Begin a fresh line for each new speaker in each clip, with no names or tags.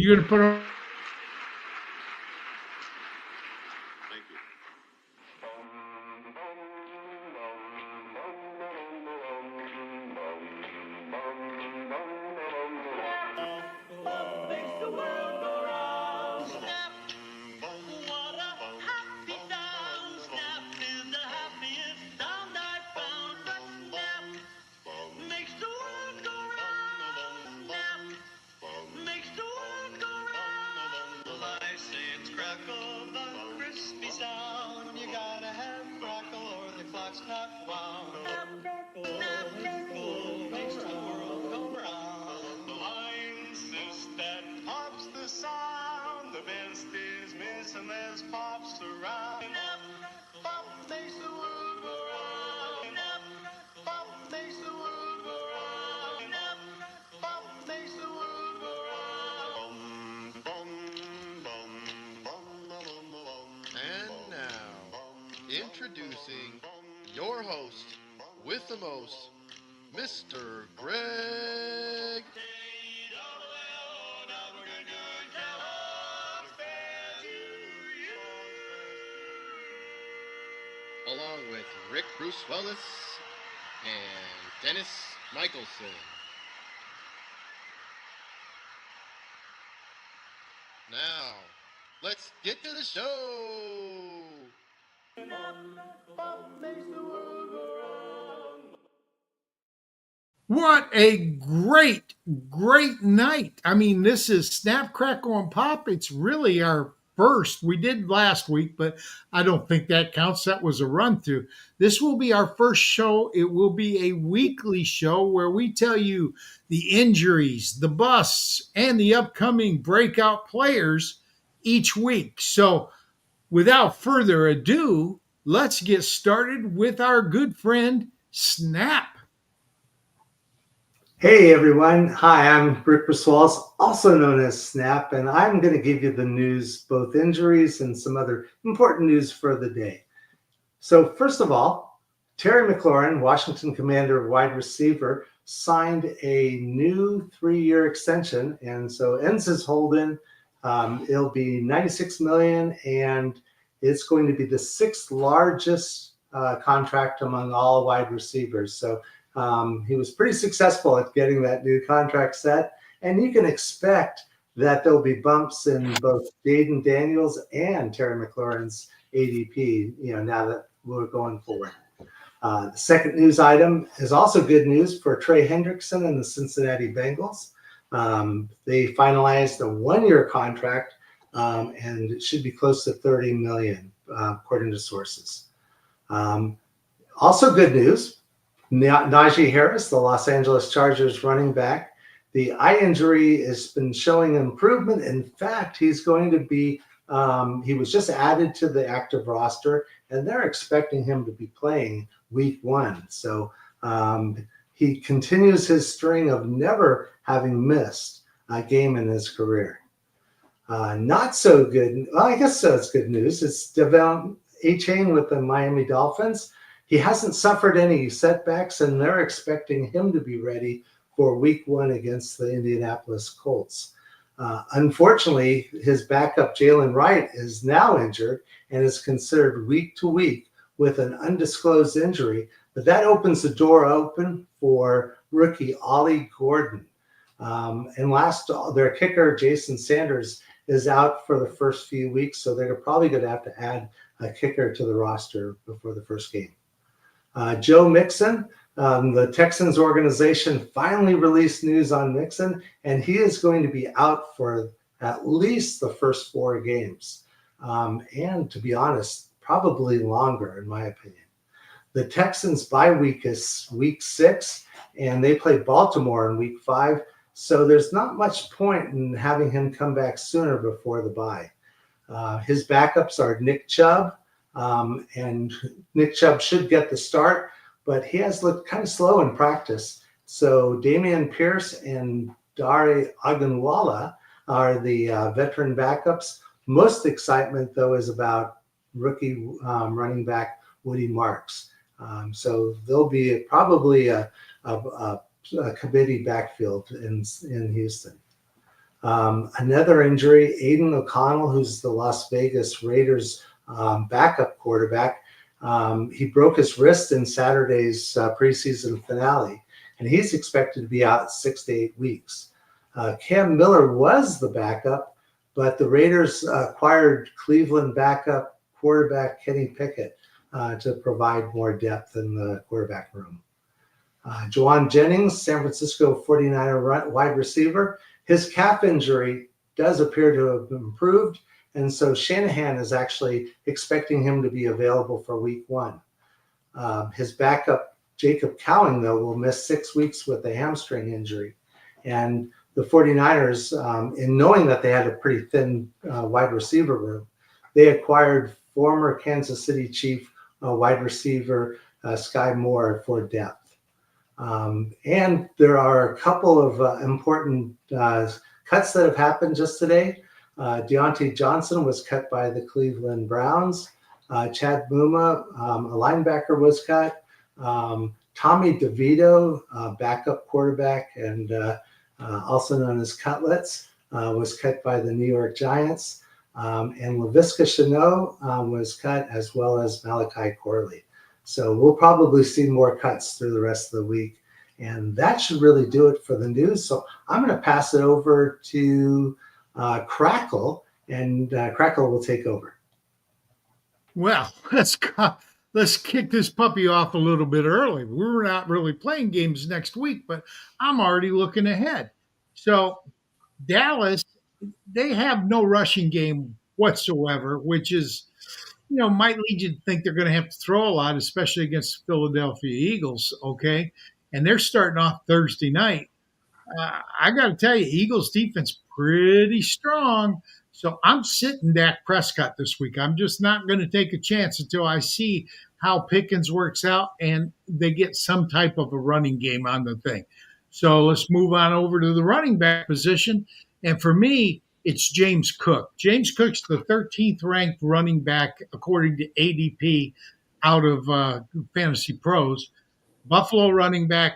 You're going to put on.
Thank you.
Crackle, the crispy sound. You gotta have crackle or the clock's not wound. Crackle makes the world go round. The line sis that pops the sound. The best is missing as pops around. Pop makes the world go round. Pop makes the world go round. Pop makes the world go round.
And now, introducing your host with the most, Mr. Greg. Along with Rick Bruseulas and Dennis Michelson. Now, let's get to the show.
What a great, great night. I mean, this is Snap, Crackle, and Pop. It's really our first. We did last week, but I don't think that counts. That was a run through. This will be our first show. It will be a weekly show where we tell you the injuries, the busts, and the upcoming breakout players each week. So without further ado, let's get started with our good friend, Snap.
Hey everyone, hi, I'm Rick Bruseulas, also known as Snap, and I'm going to give you the news, both injuries and some other important news for the day. So first of all, Terry McLaurin, Washington Commander wide receiver, signed a new 3-year extension, and so ends his hold-in. It'll be $96 million, and it's going to be the 6th largest contract among all wide receivers. So he was pretty successful at getting that new contract set, and you can expect that there'll be bumps in both Jaden Daniels and Terry McLaurin's ADP, now that we're going forward. The second news item is also good news for Trey Hendrickson and the Cincinnati Bengals. They finalized a 1-year contract, and it should be close to $30 million, according to sources. Also good news. Najee Harris, the Los Angeles Chargers running back, the eye injury has been showing improvement. In fact, he's going to be, he was just added to the active roster, and they're expecting him to be playing week 1. So he continues his string of never having missed a game in his career. Not so good, well, I guess it's good news. It's Devon Achane with the Miami Dolphins. He hasn't suffered any setbacks, and they're expecting him to be ready for week 1 against the Indianapolis Colts. Unfortunately, his backup, Jalen Wright, is now injured and is considered week to week with an undisclosed injury, but that opens the door open for rookie Ollie Gordon. And last, their kicker, Jason Sanders, is out for the first few weeks, so they're probably going to have to add a kicker to the roster before the first game. Joe Mixon, the Texans organization finally released news on Mixon, and he is going to be out for at least the first 4 games. And to be honest, probably longer, in my opinion. The Texans' bye week is week 6, and they play Baltimore in week 5. So there's not much point in having him come back sooner before the bye. His backups are Nick Chubb, and Nick Chubb should get the start, but he has looked kind of slow in practice. So Damian Pierce and Dare Ogunwala are the veteran backups. Most excitement, though, is about rookie running back Woody Marks. So there'll be probably a committee backfield in Houston. Another injury, Aiden O'Connell, who's the Las Vegas Raiders backup quarterback, he broke his wrist in Saturday's preseason finale, and he's expected to be out 6 to 8 weeks. Cam Miller was the backup, but the Raiders acquired Cleveland backup quarterback Kenny Pickett to provide more depth in the quarterback room. Juwan Jennings, San Francisco 49er wide receiver, his calf injury does appear to have improved, and so Shanahan is actually expecting him to be available for week 1. His backup, Jacob Cowing, though, will miss 6 weeks with a hamstring injury. And the 49ers, in knowing that they had a pretty thin wide receiver room, they acquired former Kansas City Chief wide receiver Sky Moore for depth. And there are a couple of important cuts that have happened just today. Deontay Johnson was cut by the Cleveland Browns. Chad Muma, a linebacker, was cut. Tommy DeVito, backup quarterback and also known as Cutlets, was cut by the New York Giants. And Laviska Shenault was cut, as well as Malachi Corley. So we'll probably see more cuts through the rest of the week. And that should really do it for the news. So I'm going to pass it over to Crackle, and Crackle will take over.
Well, let's kick this puppy off a little bit early. We're not really playing games next week, but I'm already looking ahead. So Dallas, they have no rushing game whatsoever, which is, might lead you to think they're going to have to throw a lot, especially against the Philadelphia Eagles. Okay. And they're starting off Thursday night. I got to tell you, Eagles defense pretty strong. So I'm sitting Dak Prescott this week. I'm just not going to take a chance until I see how Pickens works out and they get some type of a running game on the thing. So let's move on over to the running back position. And for me, it's James Cook. James Cook's the 13th ranked running back according to ADP out of Fantasy Pros. Buffalo running back.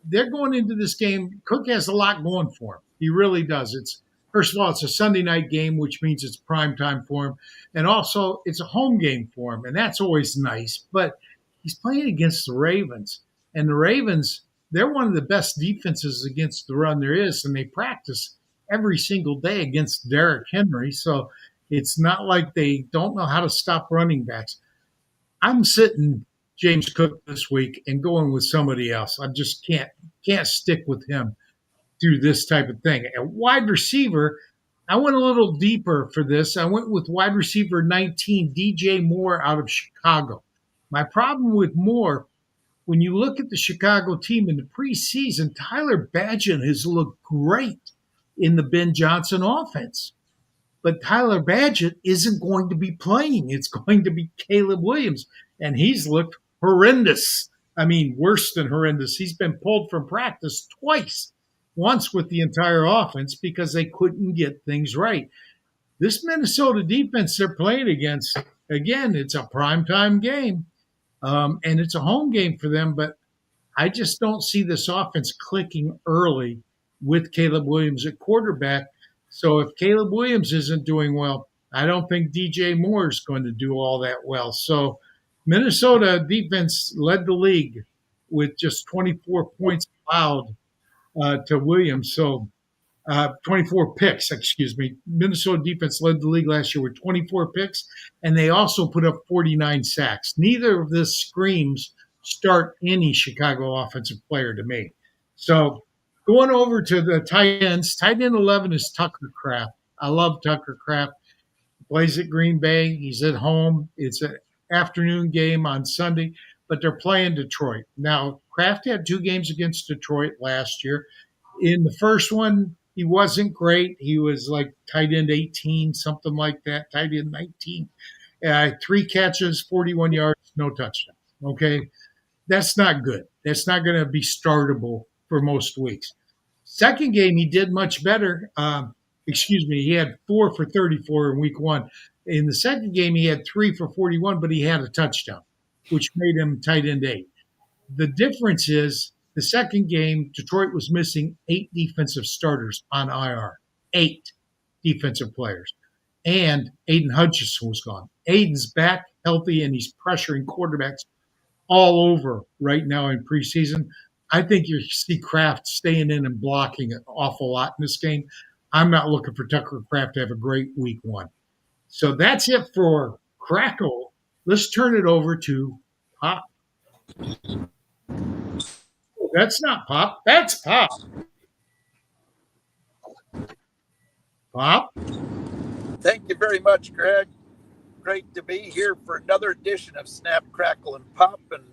They're going into this game. Cook has a lot going for him. He really does. First of all, it's a Sunday night game, which means it's prime time for him. And also, it's a home game for him, and that's always nice. But he's playing against the Ravens. And the Ravens, they're one of the best defenses against the run there is, and they practice every single day against Derrick Henry. So it's not like they don't know how to stop running backs. I'm sitting James Cook this week and going with somebody else. I just can't stick with him through this type of thing. And wide receiver, I went a little deeper for this. I went with wide receiver 19, DJ Moore out of Chicago. My problem with Moore, when you look at the Chicago team in the preseason, Tyler Badgett has looked great in the Ben Johnson offense. But Tyler Badgett isn't going to be playing. It's going to be Caleb Williams, and he's looked horrendous. I mean, worse than horrendous. He's been pulled from practice twice, once with the entire offense because they couldn't get things right. This Minnesota defense they're playing against, again, it's a primetime game, and it's a home game for them, but I just don't see this offense clicking early with Caleb Williams at quarterback. So if Caleb Williams isn't doing well, I don't think DJ Moore is going to do all that well. So Minnesota defense led the league with just 24 points allowed to Williams. So 24 picks, excuse me. Minnesota defense led the league last year with 24 picks, and they also put up 49 sacks. Neither of this screams start any Chicago offensive player to me. So going over to the tight ends, tight end 11 is Tucker Kraft. I love Tucker Kraft. He plays at Green Bay. He's at home. It's an afternoon game on Sunday, but they're playing Detroit. Now, Kraft had 2 games against Detroit last year. In the first one, he wasn't great. He was like tight end 18, something like that, tight end 19. 3 catches, 41 yards, no touchdown. Okay, that's not good. That's not going to be startable for most weeks. Second game, he did much better. He had 4 for 34 in week 1. In the second game, he had 3 for 41, but he had a touchdown, which made him tight end 8. The difference is the second game, Detroit was missing 8 defensive starters on IR. 8 defensive players. And Aiden Hutchinson was gone. Aiden's back healthy, and he's pressuring quarterbacks all over right now in preseason. I think you see Kraft staying in and blocking an awful lot in this game. I'm not looking for Tucker Kraft to have a great week 1. So that's it for Crackle. Let's turn it over to Pop. That's not Pop. That's Pop. Pop?
Thank you very much, Greg. Great to be here for another edition of Snap, Crackle, and Pop. And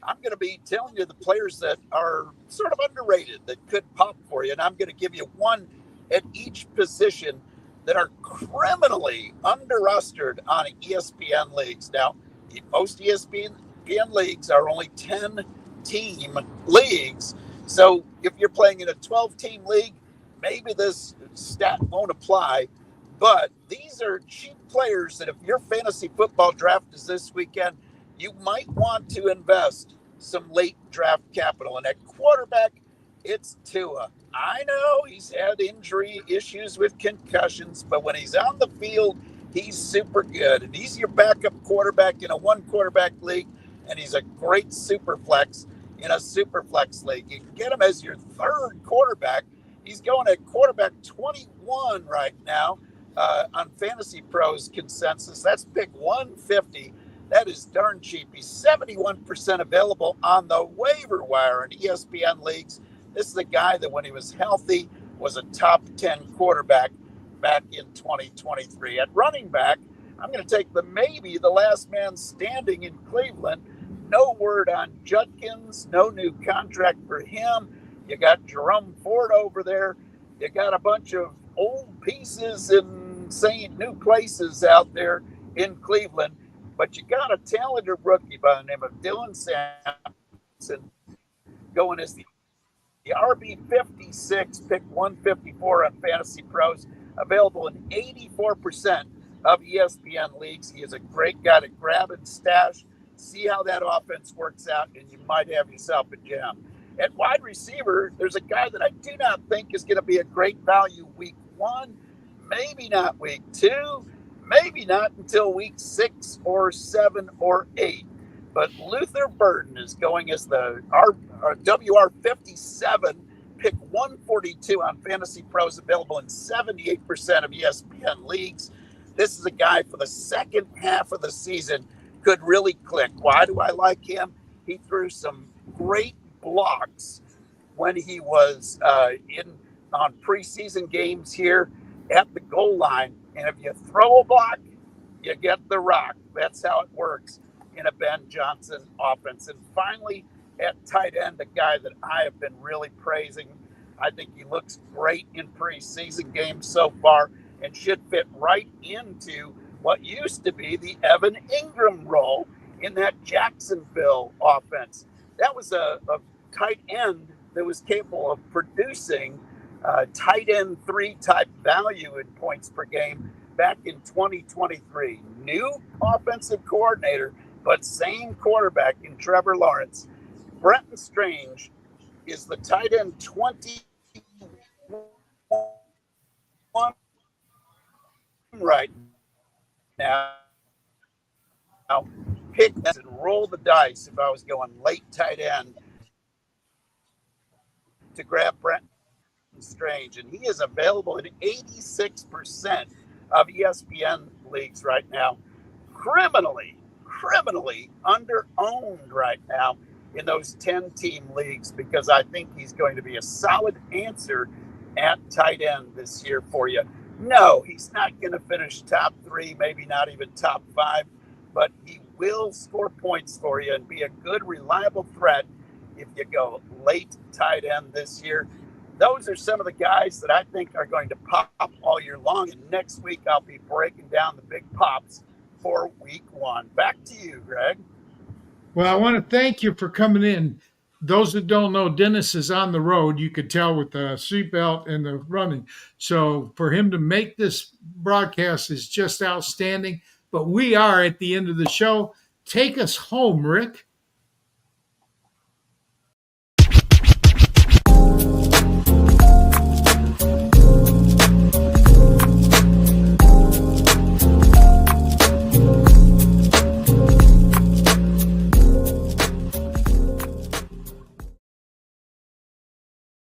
I'm going to be telling you the players that are sort of underrated that could pop for you. And I'm going to give you one at each position that are criminally under-rostered on ESPN leagues. Now, most ESPN leagues are only 10-team leagues. So if you're playing in a 12-team league, maybe this stat won't apply. But these are cheap players that if your fantasy football draft is this weekend, you might want to invest some late draft capital. And at quarterback, it's Tua. I know he's had injury issues with concussions, but when he's on the field, he's super good. And he's your backup quarterback in a one-quarterback league, and he's a great super flex in a super flex league. You can get him as your third quarterback. He's going at quarterback 21 right now. On Fantasy Pros consensus, that's pick 150. That is darn cheap. He's 71% available on the waiver wire in ESPN leagues. This is a guy that when he was healthy was a top 10 quarterback back in 2023. At running back, I'm going to take maybe the last man standing in Cleveland. No word on Judkins, no new contract for him. You got Jerome Ford over there. You got a bunch of old pieces in new places out there in Cleveland, but you got a talented rookie by the name of Dylan Sampson going as the RB56, pick 154 on Fantasy Pros, available in 84% of ESPN leagues. He is a great guy to grab and stash. See how that offense works out, and you might have yourself a gem. At wide receiver, there's a guy that I do not think is going to be a great value week 1, maybe not week 2, maybe not until week 6 or 7 or 8. But Luther Burden is going as the WR57, pick 142 on Fantasy Pros, available in 78% of ESPN leagues. This is a guy for the second half of the season could really click. Why do I like him? He threw some great blocks when he was on preseason games here at the goal line. And if you throw a block, you get the rock. That's how it works in a Ben Johnson offense. And finally, at tight end, a guy that I have been really praising. I think he looks great in preseason games so far and should fit right into what used to be the Evan Ingram role in that Jacksonville offense. That was a tight end that was capable of producing tight end 3 type value in points per game back in 2023. New offensive coordinator, but same quarterback in Trevor Lawrence. Brenton Strange is the tight end 21 right now. Pick and roll the dice if I was going late tight end to grab Brenton Strange, and he is available in 86% of ESPN leagues right now. Criminally under-owned right now in those 10-team leagues, because I think he's going to be a solid answer at tight end this year for you. No, he's not going to finish top 3, maybe not even top 5, but he will score points for you and be a good, reliable threat if you go late tight end this year. Those are some of the guys that I think are going to pop all year long. And next week, I'll be breaking down the big pops for week 1. Back to you, Greg.
Well, I want to thank you for coming in. Those that don't know, Dennis is on the road. You could tell with the seatbelt and the running. So for him to make this broadcast is just outstanding. But we are at the end of the show. Take us home, Rick.